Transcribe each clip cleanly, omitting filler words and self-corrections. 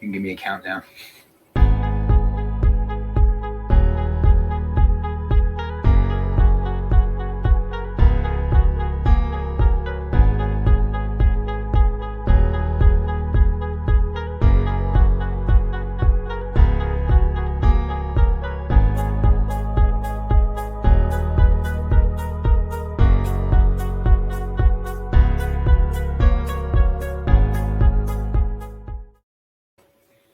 can give me a countdown.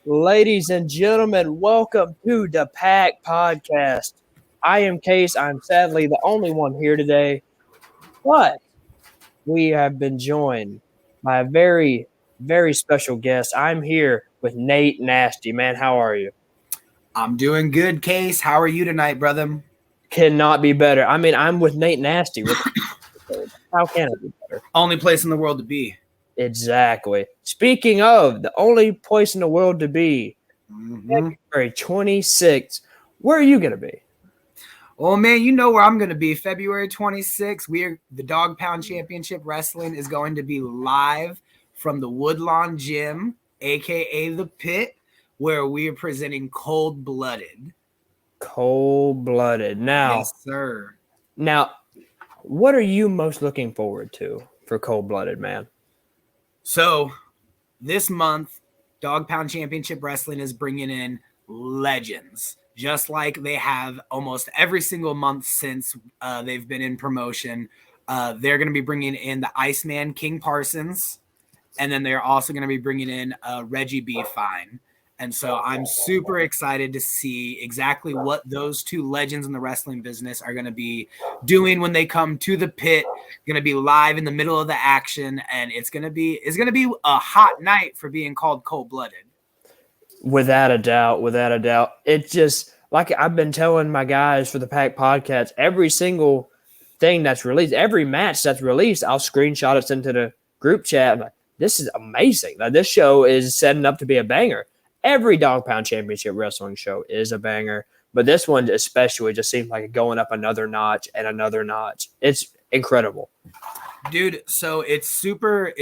Ladies and gentlemen, welcome to the Pack Podcast. I am Case. I'm sadly the only one here today, but we have been joined by a very, very special guest. I'm here with Nate Nasty. Man, how are you? I'm doing good, Case. How are you tonight, brother? Cannot be better. I mean, I'm with Nate Nasty. How can it be better? Only place in the world to be. Exactly. Speaking of the only place in the world to be, February 26th, where are you going to be? Oh, man, you know where I'm going to be. February 26th, the Dog Pound Championship Wrestling is going to be live from the Woodlawn Gym, a.k.a. The Pit, where we are presenting Cold Blooded. Cold-blooded. Now, yes, sir. Now, what are you most looking forward to for Cold-blooded, man? So, this month, Dog Pound Championship Wrestling is bringing in legends, just like they have almost every single month since they've been in promotion. They're going to be bringing in the Iceman, King Parsons, and then they're also going to be bringing in Reggie B. Fine. And so I'm super excited to see exactly what those two legends in the wrestling business are going to be doing when they come to the Pit. Going to be live in the middle of the action, and it's going to be a hot night for being called Cold-blooded. Without a doubt. It's just like I've been telling my guys for the Pack Podcast, every single thing that's released, every match that's released, I'll screenshot it into the group chat. I'm like, this is amazing. Like, this show is setting up to be a banger. Every Dog Pound Championship Wrestling show is a banger, but this one especially just seems like going up another notch and another notch. It's incredible. Dude, so it's super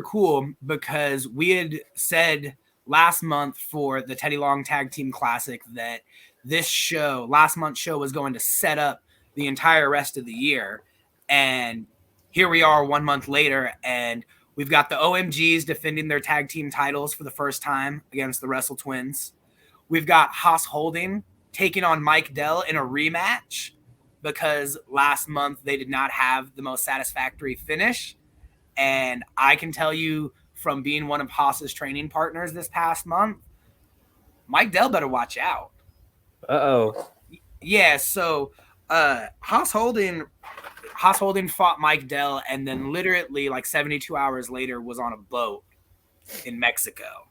cool because we had said last month for the Teddy Long Tag Team Classic that last month's show was going to set up the entire rest of the year. And here we are 1 month later, and we've got the OMGs defending their tag team titles for the first time against the Wrestle Twins. We've got Haas Holding taking on Mike Dell in a rematch because last month they did not have the most satisfactory finish. And I can tell you from being one of Haas's training partners this past month, Mike Dell better watch out. Uh-oh. Yeah, so Haas Holding fought Mike Dell, and then literally like 72 hours later was on a boat in Mexico.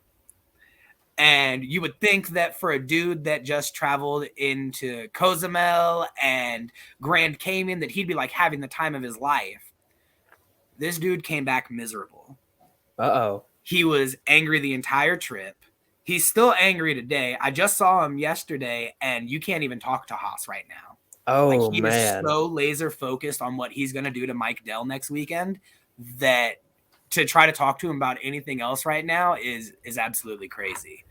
And you would think that for a dude that just traveled into Cozumel and Grand Cayman, that he'd be like having the time of his life. This dude came back miserable. Uh-oh. He was angry the entire trip. He's still angry today. I just saw him yesterday, and you can't even talk to Haas right now. Oh, he man. is so laser focused on what he's going to do to Mike Dell next weekend that to try to talk to him about anything else right now is absolutely crazy.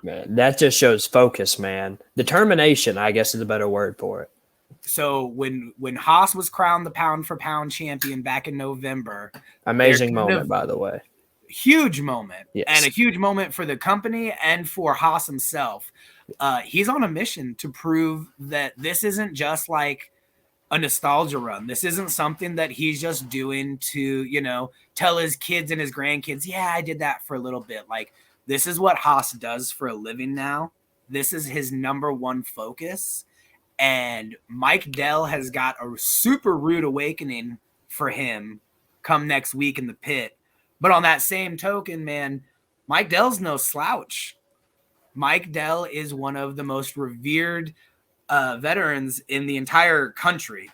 Man, that just shows focus, man. Determination, I guess, is a better word for it. So when Haas was crowned the pound for pound champion back in November, amazing moment, by the way. Huge moment. Yes. And a huge moment for the company and for Haas himself. He's on a mission to prove that this isn't just like a nostalgia run. This isn't something that he's just doing to, tell his kids and his grandkids, yeah, I did that for a little bit. Like, this is what Haas does for a living now. This is his number one focus. And Mike Dell has got a super rude awakening for him come next week in the Pit. But on that same token, man, Mike Dell's no slouch. Mike Dell is one of the most revered veterans in the entire country,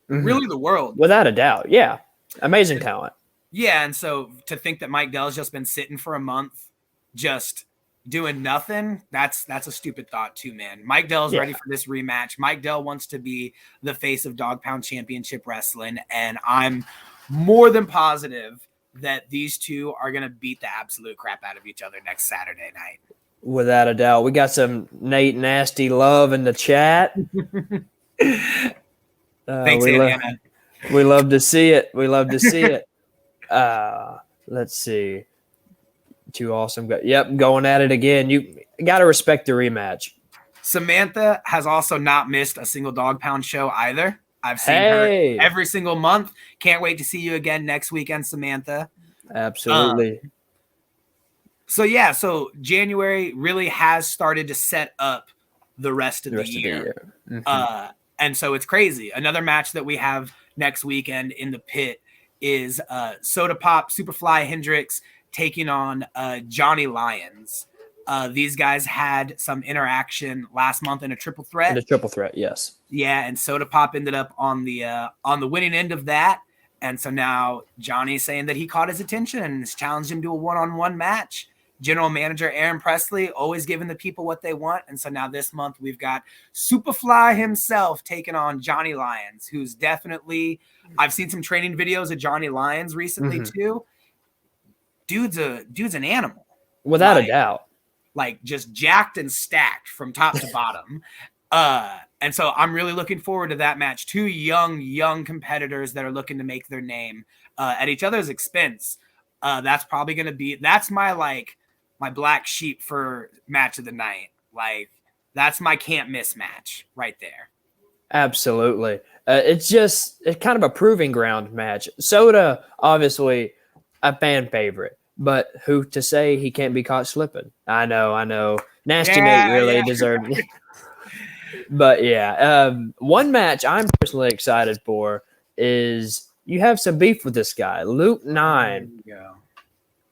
really the world. Without a doubt, yeah. Amazing talent. Yeah, and so to think that Mike Dell's just been sitting for a month just doing nothing, that's a stupid thought too, man. Mike Dell's ready for this rematch. Mike Dell wants to be the face of Dog Pound Championship Wrestling, and I'm more than positive that these two are going to beat the absolute crap out of each other next Saturday night. Without a doubt. We got some Nate Nasty love in the chat. Thanks, Indiana. We love to see it. We love to see it. Let's see. Too awesome. Yep, going at it again. You got to respect the rematch. Samantha has also not missed a single Dog Pound show either. I've seen her every single month. Can't wait to see you again next weekend, Samantha. Absolutely. So January really has started to set up the rest of the year. Mm-hmm. And so it's crazy. Another match that we have next weekend in the pit is Soda Pop, Superfly Hendrix taking on Johnny Lyons. These guys had some interaction last month in a triple threat. Yes. Yeah, and Soda Pop ended up on the winning end of that. And so now Johnny's saying that he caught his attention and has challenged him to a one-on-one match. General Manager Aaron Presley always giving the people what they want. And so now this month we've got Superfly himself taking on Johnny Lyons, who's definitely – I've seen some training videos of Johnny Lyons recently too. Dude's an animal. Without a doubt. Like just jacked and stacked from top to bottom. And so I'm really looking forward to that match. Two young competitors that are looking to make their name at each other's expense. That's probably going to be – that's my black sheep for match of the night. Like that's my can't miss match right there. Absolutely. It's kind of a proving ground match. Soda, obviously a fan favorite, but who to say he can't be caught slipping? I know. Nasty Nate really deserved it. But yeah, one match I'm personally excited for is you have some beef with this guy, Luke 9.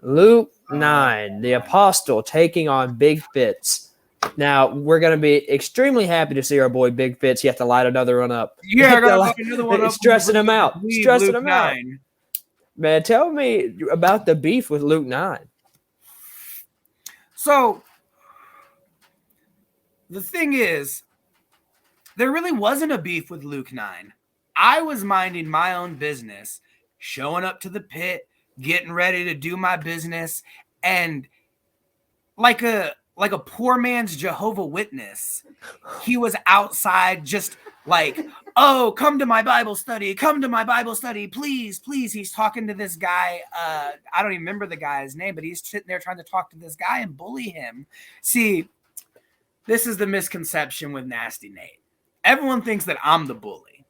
Luke 9, the Apostle, taking on Big Fitz. Now, we're going to be extremely happy to see our boy Big Fitz. You have to light another one up. Yeah, I got to light another one up. Stressing him out. Man, tell me about the beef with Luke 9. So, the thing is, there really wasn't a beef with Luke 9. I was minding my own business, showing up to the pit, getting ready to do my business, and like a poor man's Jehovah Witness, he was outside just like, oh, come to my Bible study, please. He's talking to this guy. I don't even remember the guy's name, but he's sitting there trying to talk to this guy and bully him. See, this is the misconception with Nasty Nate. Everyone thinks that I'm the bully.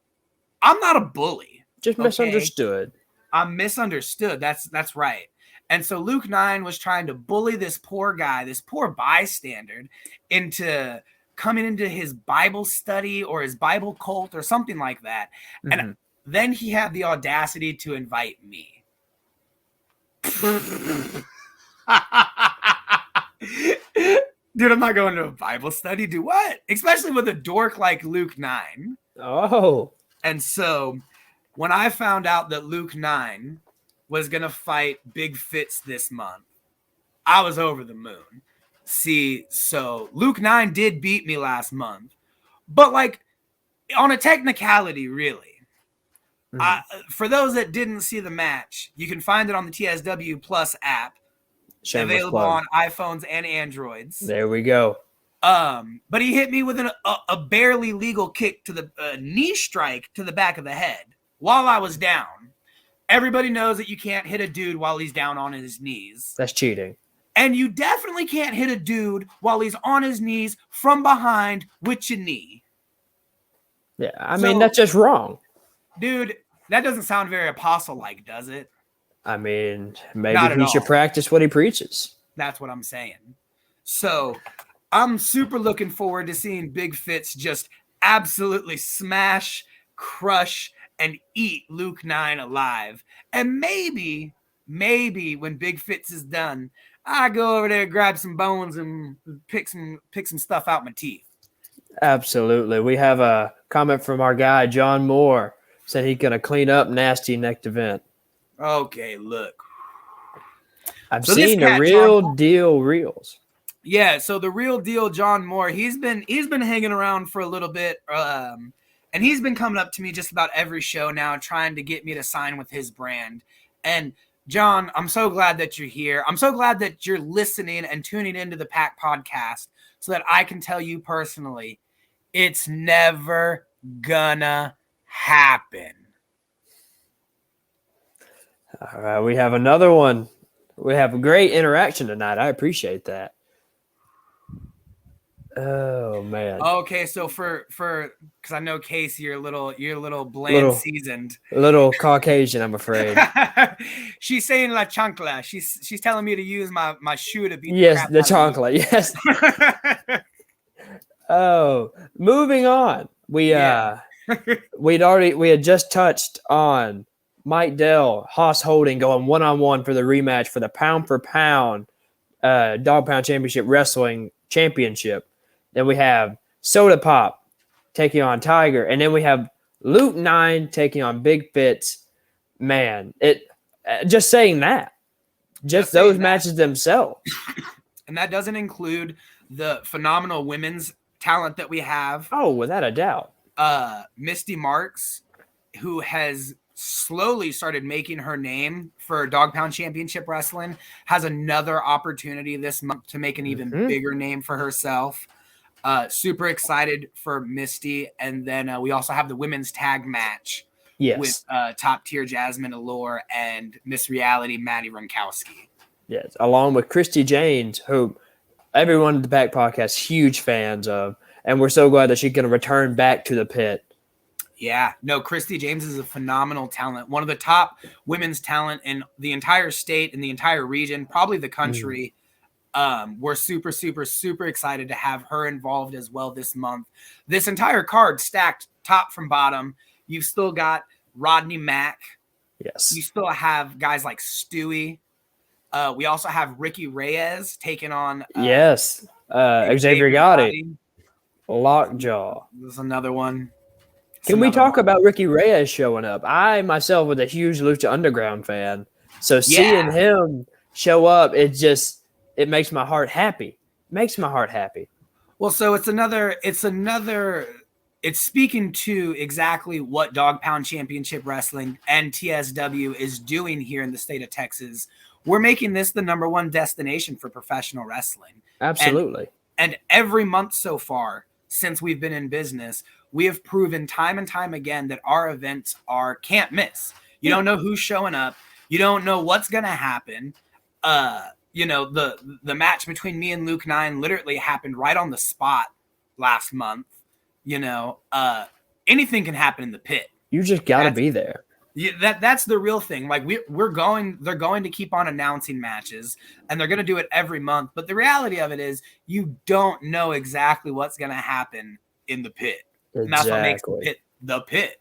I'm not a bully. Just misunderstood. I'm misunderstood. That's right. And so Luke 9 was trying to bully this poor guy, this poor bystander, into coming into his Bible study or his Bible cult or something like that. Mm-hmm. And then he had the audacity to invite me. Dude, I'm not going to a Bible study. Do what? Especially with a dork like Luke 9. Oh. And so when I found out that Luke 9 was going to fight Big Fitz this month, I was over the moon. See, so Luke 9 did beat me last month, but like on a technicality, really. Mm-hmm. For those that didn't see the match, you can find it on the TSW Plus app. Shameless available plug. on iPhones and Androids. There we go. But he hit me with a barely legal kick to the knee strike to the back of the head while I was down. Everybody knows that you can't hit a dude while he's down on his knees. That's cheating. And you definitely can't hit a dude while he's on his knees from behind with your knee. Yeah, I mean, that's just wrong. Dude, that doesn't sound very apostle-like, does it? I mean, maybe he should practice what he preaches. That's what I'm saying. So I'm super looking forward to seeing Big Fitz just absolutely smash, crush, and eat Luke 9 alive. And maybe when Big Fitz is done, I go over there, grab some bones, and pick some stuff out my teeth. Absolutely. We have a comment from our guy, John Moore, said he's going to clean up Nasty next event. Okay, look. I've seen the real deal reels. Yeah, so the real deal John Moore, he's been hanging around for a little bit, and he's been coming up to me just about every show now, trying to get me to sign with his brand. And John, I'm so glad that you're here. I'm so glad that you're listening and tuning into the Pack podcast so that I can tell you personally, it's never gonna happen. All right, we have another one. We have a great interaction tonight. I appreciate that. Oh man. Okay, so for because I know Casey, you're a little bland Little- seasoned. A little Caucasian, I'm afraid. She's saying la chancla. She's telling me to use my shoe to beat Yes, the crap out of chancla. Yes. you. Oh, moving on. We Yeah. we had just touched on Mike Dell, Haas Holding going 1-on-1 for the rematch for the pound for pound Dog Pound Championship Wrestling Championship. Then we have Soda Pop taking on Tiger, and then we have Luke 9 taking on Big Fitz. Man, it just saying that, just saying those that. matches themselves. And that doesn't include the phenomenal women's talent that we have. Oh, without a doubt. Misty Marks, who has slowly started making her name for Dog Pound Championship Wrestling, has another opportunity this month to make an even bigger name for herself. Super excited for Misty. And then we also have the women's tag match with top tier Jasmine Allure and Miss Reality Maddie Ronkowski. Yes, along with Christy James, who everyone at the Pack Podcast huge fans of, and we're so glad that she's going to return back to the pit. Yeah, no, Christy James is a phenomenal talent, one of the top women's talent in the entire state, in the entire region, probably the country. We're super, super, super excited to have her involved as well this month. This entire card stacked top from bottom. You've still got Rodney Mack. Yes. You still have guys like Stewie. We also have Ricky Reyes taking on Xavier Gotti. Lockjaw. There's another one. Can we talk about Ricky Reyes showing up? I myself was a huge Lucha Underground fan, so seeing him show up, it makes my heart happy. Makes my heart happy. Well, so it's speaking to exactly what Dog Pound Championship Wrestling and TSW is doing here in the state of Texas. We're making this the number one destination for professional wrestling. Absolutely. And every month so far, since we've been in business, we have proven time and time again that our events are can't miss. You don't know who's showing up. You don't know what's going to happen. The match between me and Luke 9 literally happened right on the spot last month. Anything can happen in the pit. You just got to be there. Yeah, that's the real thing. Like they're going to keep on announcing matches, and they're going to do it every month. But the reality of it is you don't know exactly what's going to happen in the pit. Exactly. And that's what makes the pit.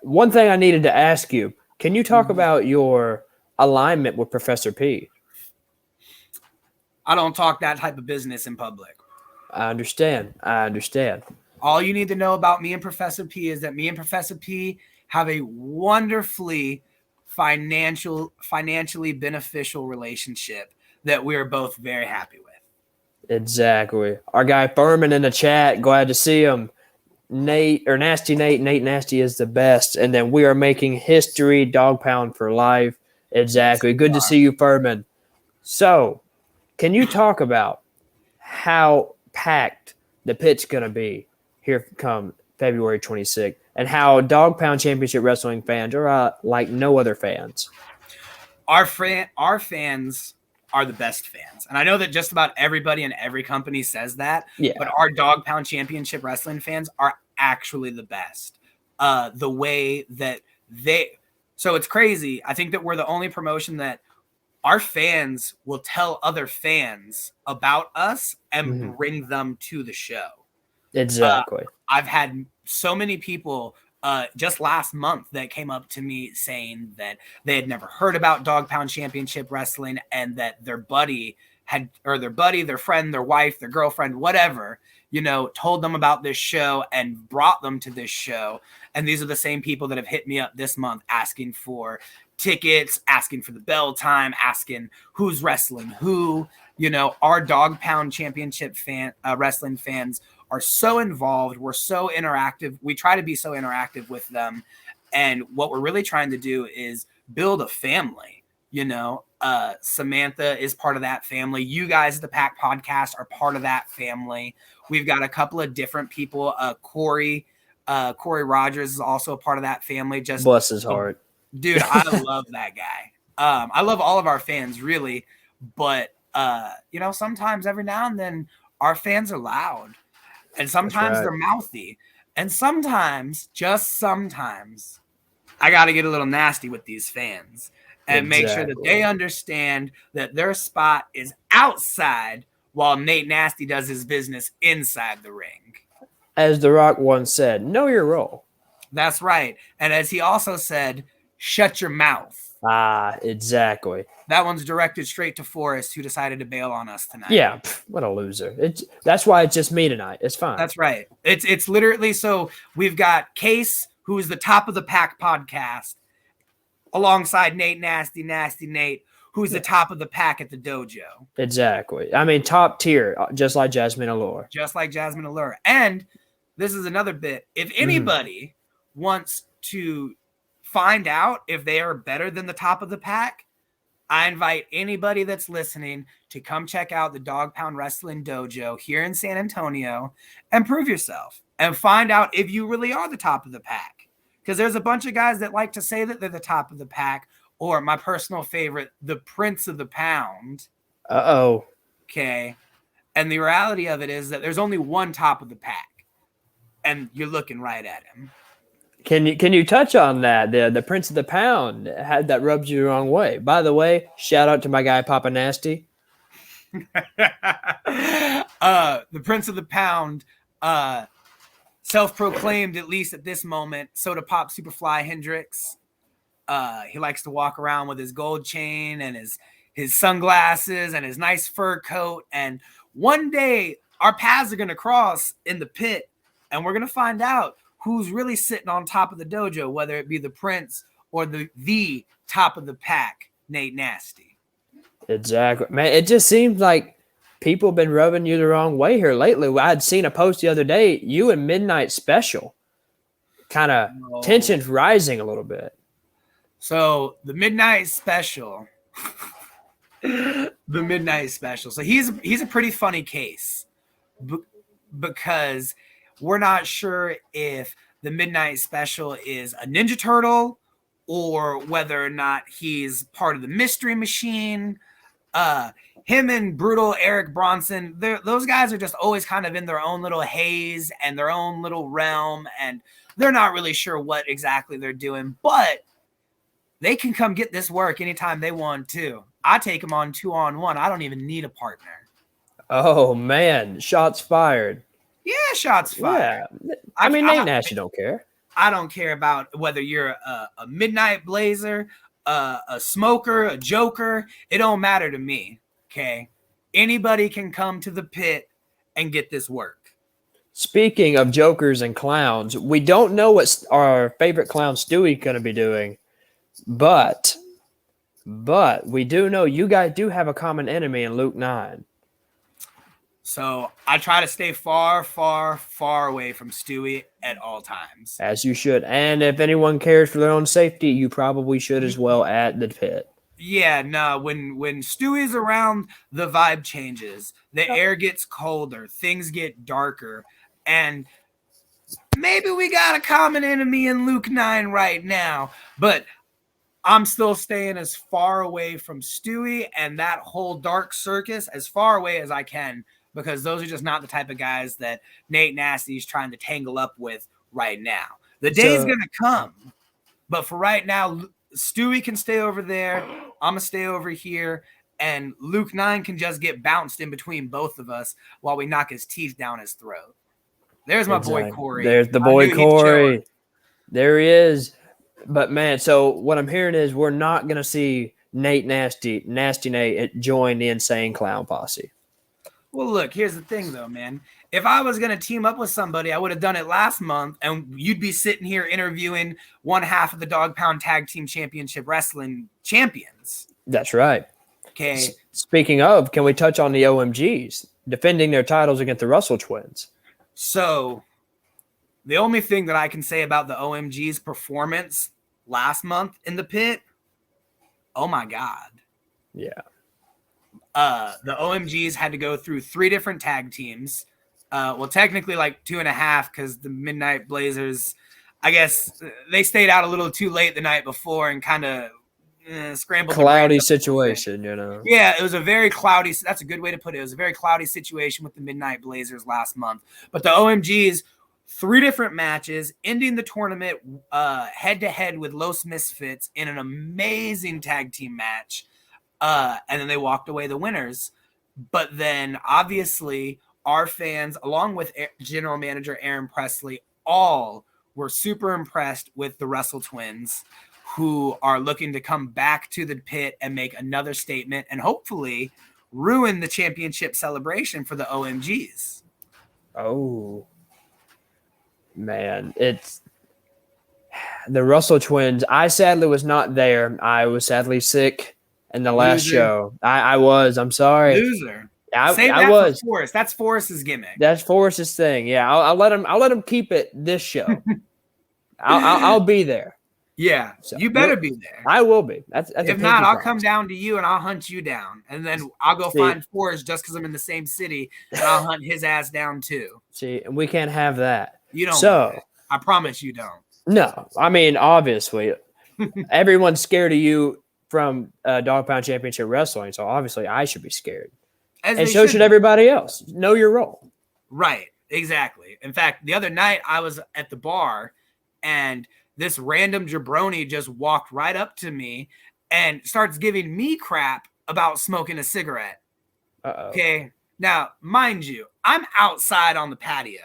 One thing I needed to ask you, can you talk about your alignment with Professor P? I don't talk that type of business in public. I understand. All you need to know about me and Professor P is that me and Professor P have a wonderfully financially beneficial relationship that we are both very happy with. Exactly. Our guy Furman in the chat, glad to see him. Nate Nasty is the best. And then we are making history, Dog Pound for life. Exactly. Good to see you, Furman. So, can you talk about how packed the pit's going to be here come February 26th and how Dog Pound Championship Wrestling fans are like no other fans? Our fans are the best fans. And I know that just about everybody in every company says that, but our Dog Pound Championship Wrestling fans are actually the best. The way that so it's crazy. I think that we're the only promotion that our fans will tell other fans about us and bring them to the show. Exactly. I've had so many people just last month that came up to me saying that they had never heard about Dog Pound Championship Wrestling and that their friend, their wife, their girlfriend, whatever, told them about this show and brought them to this show. And these are the same people that have hit me up this month asking for tickets, asking for the bell time, asking who's wrestling who. Our Dog Pound Championship wrestling fans are so involved. We're so interactive. We try to be so interactive with them. And what we're really trying to do is build a family. Samantha is part of that family. You guys at the Pack Podcast are part of that family. We've got a couple of different people. Corey Rogers is also a part of that family. Just bless his heart. Dude, I love that guy. I love all of our fans, really. But, sometimes every now and then our fans are loud. And sometimes they're mouthy. And sometimes, just sometimes, I got to get a little nasty with these fans and make sure that they understand that their spot is outside while Nate Nasty does his business inside the ring. As The Rock once said, know your role. That's right. And as he also said, shut your mouth. Ah, exactly. That one's directed straight to Forrest, who decided to bail on us tonight. Yeah, what a loser. That's why it's just me tonight. It's fine. That's right. It's literally, so we've got Case, who is the top of the Pack podcast, alongside Nate Nasty Nate, who's the top of the pack at the dojo. Exactly. I mean, top tier, just like Jasmine Allure. Just like Jasmine Allure. And this is another bit. If anybody wants to find out if they are better than the top of the pack, I invite anybody that's listening to come check out the Dog Pound Wrestling Dojo here in San Antonio and prove yourself and find out if you really are the top of the pack. Because there's a bunch of guys that like to say that they're the top of the pack, or my personal favorite, the Prince of the Pound. Uh-oh. Okay. And the reality of it is that there's only one top of the pack, and you're looking right at him. Can you touch on that? The Prince of the Pound had that rubbed you the wrong way. By the way, shout out to my guy Papa Nasty. The Prince of the Pound, self-proclaimed, at least at this moment, Soda Pop Superfly Hendrix. He likes to walk around with his gold chain and his sunglasses and his nice fur coat. And one day our paths are going to cross in the pit, and we're going to find out who's really sitting on top of the dojo, whether it be the Prince or the top of the pack, Nate Nasty. Exactly. Man, it just seems like people have been rubbing you the wrong way here lately. I had seen a post the other day, you and Midnight Special, kind of tensions rising a little bit. So the Midnight Special, So he's a pretty funny case because we're not sure if the Midnight Special is a Ninja Turtle or whether or not he's part of the Mystery Machine. Him and Brutal Eric Bronson, those guys are just always kind of in their own little haze and their own little realm, and they're not really sure what exactly they're doing, but they can come get this work anytime they want to. I take them on 2-on-1. I don't even need a partner. Oh, man. Shots fired. Yeah, shots fired. Yeah. I mean, Nate Nasty don't care. I don't care about whether you're a Midnight Blazer, a smoker, a joker. It don't matter to me, okay? Anybody can come to the pit and get this work. Speaking of jokers and clowns, we don't know what our favorite clown Stewie going to be doing, but we do know you guys do have a common enemy in Luke 9. So I try to stay far, far, far away from Stewie at all times. As you should. And if anyone cares for their own safety, you probably should as well at the pit. Yeah, no, when Stewie's around, the vibe changes. The air gets colder. Things get darker. And maybe we got a common enemy in Luke 9 right now. But I'm still staying as far away from Stewie and that whole dark circus as far away as I can, because those are just not the type of guys that Nate Nasty is trying to tangle up with right now. The day's going to come, but for right now, Stewie can stay over there. I'm going to stay over here, and Luke 9 can just get bounced in between both of us while we knock his teeth down his throat. There's my boy Corey. There's the boy Corey. There he is. But, man, so what I'm hearing is we're not going to see Nate Nasty Nate join the Insane Clown Posse. Well, look, here's the thing, though, man. If I was going to team up with somebody, I would have done it last month, and you'd be sitting here interviewing one half of the Dog Pound Tag Team Championship Wrestling champions. That's right. Okay. Speaking of, can we touch on the OMGs defending their titles against the Russell Twins? So the only thing that I can say about the OMG's performance last month in the pit Oh my God. Yeah. The OMGs had to go through 3 different tag teams. Well, technically like 2.5 because the Midnight Blazers, I guess they stayed out a little too late the night before and kind of scrambled the Cloudy brand situation, you know. Yeah, it was a very cloudy. That's a good way to put it. It was a very cloudy situation with the Midnight Blazers last month. But the OMGs, 3 different matches, ending the tournament head to head with Los Misfits in an amazing tag team match. And then they walked away the winners. But then obviously our fans, along with general manager Aaron Presley, all were super impressed with the Wrestle Twins, who are looking to come back to the pit and make another statement and hopefully ruin the championship celebration for the OMGs. Oh, man. It's the Russell Twins. I sadly was not there. I was sadly sick in the last show. I was. I'm sorry. Loser. I was. For Forrest. That's Forrest's gimmick. That's Forrest's thing. Yeah, I'll let him keep it this show. I'll be there. Yeah, so, you better be there. I will be. That's if not, I'll come down to you and I'll hunt you down, and then I'll go find Forrest just because I'm in the same city, and I'll hunt his ass down too. See, and we can't have that. You don't. So I promise you don't. No, I mean obviously, everyone's scared of you from Dog Pound Championship Wrestling, so obviously I should be scared, and so should everybody else. Know your role. Right. Exactly. In fact, the other night I was at the bar, and this random jabroni just walked right up to me and starts giving me crap about smoking a cigarette. Uh-oh. Okay. Now, mind you, I'm outside on the patio.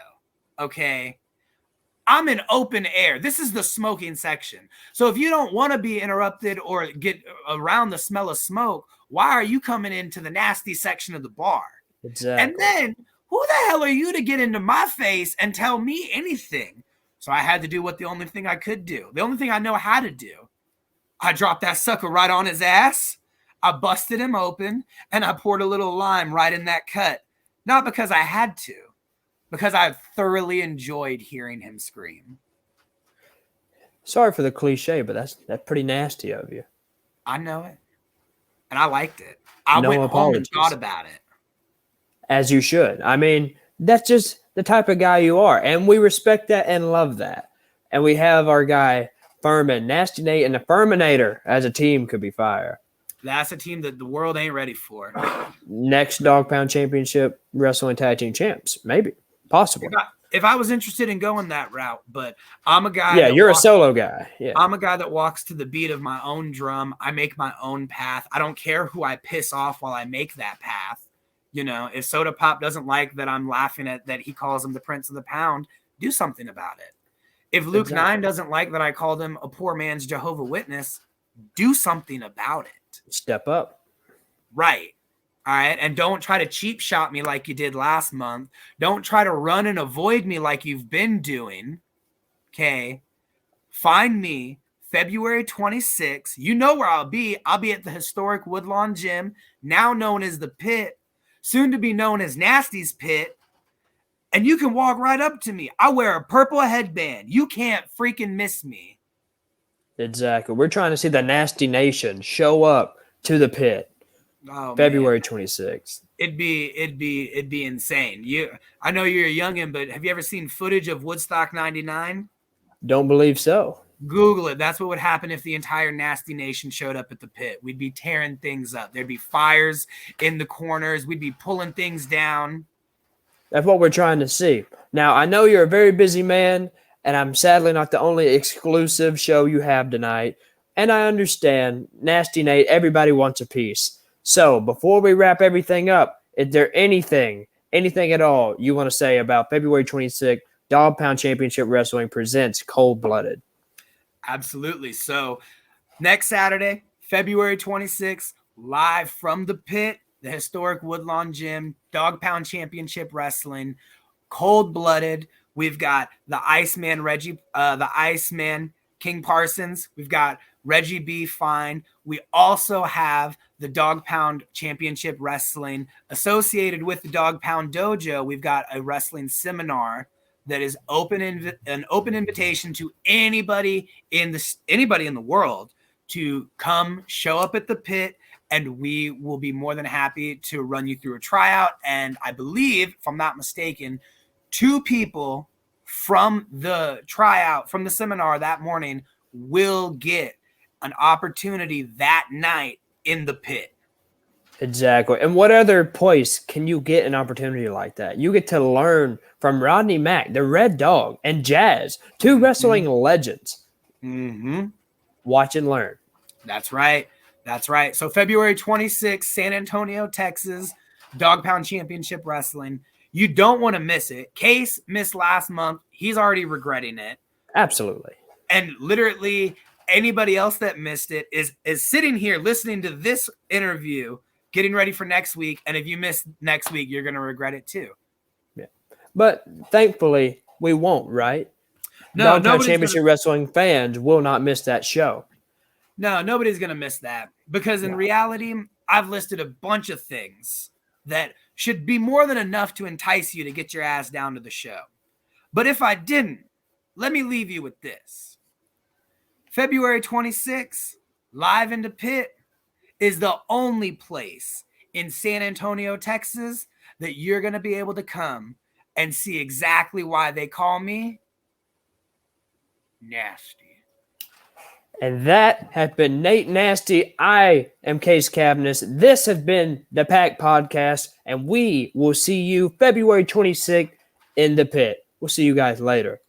Okay. I'm in open air. This is the smoking section. So if you don't want to be interrupted or get around the smell of smoke, why are you coming into the nasty section of the bar? Exactly. And then who the hell are you to get into my face and tell me anything? So I had to do the only thing I could do. The only thing I know how to do. I dropped that sucker right on his ass. I busted him open, and I poured a little lime right in that cut. Not because I had to, because I thoroughly enjoyed hearing him scream. Sorry for the cliche, but that's pretty nasty of you. I know it. And I liked it. I went home and thought about it. As you should. I mean, that's just the type of guy you are, and we respect that and love that. And we have our guy Furman, Nasty Nate, and the Furminator as a team could be fire. That's a team that the world ain't ready for. Next Dog Pound Championship Wrestling Tag Team Champs, maybe, possibly. If I was interested in going that route, but I'm a guy. Yeah, you're a solo guy. Yeah, I'm a guy that walks to the beat of my own drum. I make my own path. I don't care who I piss off while I make that path. You know, if Soda Pop doesn't like that I'm laughing at that he calls him the Prince of the Pound, do something about it. If Luke 9 doesn't like that I called him a poor man's Jehovah Witness, do something about it. Step up. Right. All right. And don't try to cheap shot me like you did last month. Don't try to run and avoid me like you've been doing. Okay. Find me February 26th. You know where I'll be. I'll be at the historic Woodlawn Gym, now known as the Pit, soon to be known as Nasty's Pit. And you can walk right up to me. I wear a purple headband. You can't freaking miss me. Exactly. We're trying to see the Nasty Nation show up to the Pit. Oh, February 26th. It'd be insane. I know you're a youngin', but have you ever seen footage of Woodstock 99? Don't believe so. Google it. That's what would happen if the entire Nasty Nation showed up at the Pit. We'd be tearing things up. There'd be fires in the corners. We'd be pulling things down. That's what we're trying to see. Now, I know you're a very busy man, and I'm sadly not the only exclusive show you have tonight. And I understand, Nasty Nate, everybody wants a piece. So, before we wrap everything up, is there anything at all you want to say about February 26th, Dog Pound Championship Wrestling presents Cold Blooded? Absolutely. So, next Saturday, February 26th, live from the Pit, the historic Woodlawn Gym, Dog Pound Championship Wrestling, Cold Blooded. We've got the Iceman King Parsons. We've got Reggie B. Fine. We also have the Dog Pound Championship Wrestling associated with the Dog Pound Dojo. We've got a wrestling seminar that is an open invitation to anybody in the world to come show up at the pit, and we will be more than happy to run you through a tryout. And I believe, if I'm not mistaken, 2 people from the tryout, from the seminar that morning, will get an opportunity that night in the pit. Exactly. And what other place can you get an opportunity like that? You get to learn from Rodney Mack, the Red Dog, and Jazz, 2 wrestling legends. Mm-hmm. Watch and learn. That's right. That's right. So February 26th, San Antonio, Texas, Dog Pound Championship Wrestling. You don't want to miss it. Case missed last month. He's already regretting it. Absolutely. And literally anybody else that missed it is sitting here listening to this interview, getting ready for next week. And if you miss next week, you're going to regret it too. Yeah. But thankfully, we won't, right? No, Dog Pound Championship Wrestling fans will not miss that show. No, nobody's going to miss that, because in reality, I've listed a bunch of things that should be more than enough to entice you to get your ass down to the show. But if I didn't, let me leave you with this. February 26th, Live in the Pit is the only place in San Antonio, Texas that you're going to be able to come and see exactly why they call me Nasty. And that has been Nate Nasty. I am Case Cabinets. This has been the Pack Podcast, and we will see you February 26th in the pit. We'll see you guys later.